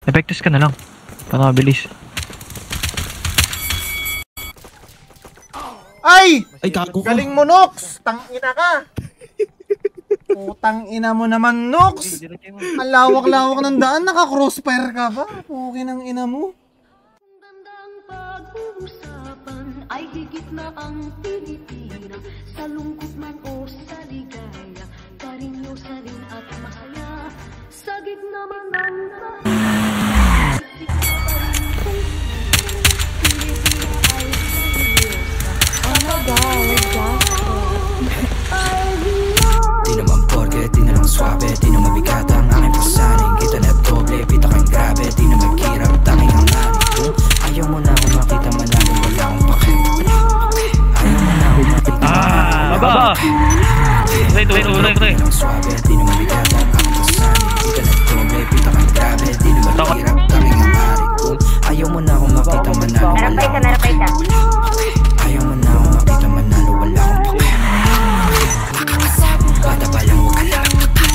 Epektis ka na lang. Para mabilis. Ay! Ay, gago ka. Galing mo, Nox! Tangina ka! Putang ina mo naman, Nox! Ang lawak-lawak ng daan, naka-crossfire ka ba? Puki ng ina mo. Tandang pag-uusapan ay higit na ang Pilipinas. Sa lungkot man o sa ligaya, karinyosalin at masaya. Sa gitna man ng di naman porke, di na lang swabe, di na mabigat ang aking pasaning. Kita na doble, pita kang grabe, di na magkirap, tanging ang narin. Ayaw mo na akong makita malalim, wala akong pake. Ayaw mo na akong makita malalim, Baba! Tuloy. di na lang swabe, di na mabigat ang aking pasaning. Kita na doble, pita kang grabe, di na magkirap, tanging ang narin. Ayaw mo na akong makita malalim, wala akong pake. Ayaw mo na akong makita manalo, wala akong pake. Bata pa lang, huwag ka lang magpapag.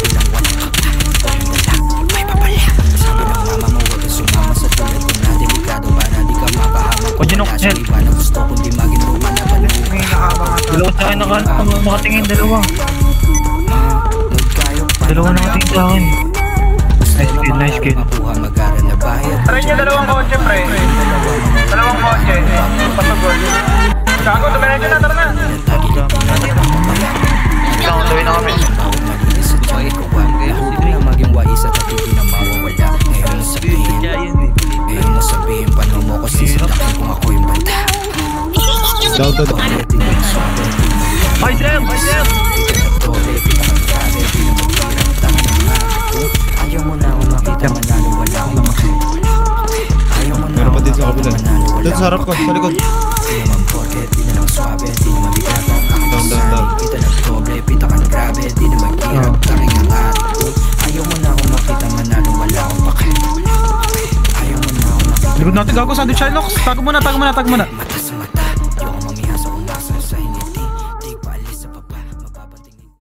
Kilala na bilang walang may papalya. Sabi ng mama mo, huwag ka sumama sa tulad ko na delikado para di ka mapahamak. Wala sa iba na gusto kundi maging lumalaban. Dalawa sa akin nakatingin, dalawa. Dalawa nakatingin sa akin. Nice kill. Try niya dalawang kotse, pre. Dalawang kotse. Pasagol. Gago, dumiretso na, tara na. Gawin na kami. Kaya maging wais at hindi na mawawala. Ngayon mo sabihin paano mo ko sisilakin kung ako yung banda. Hi, Sam! Ayaw mo na akong makita manalo, wala akong makita. Ayaw mo na Meron pa din sa akong kabila. makita manalo, wala Doon sa harap ko, sa likod. Di naman porket, di na lang swabe, di na mabigat ang aking pasanin. Kita na doble, pita kang grabe, di na magkirap, tanging ang ari. Ayaw mo na akong makita manalo, wala akong pake. Ayaw mo na akong makita. Likod natin, gago. Sandwich siya, Nox. Tago muna. Mata sa mata.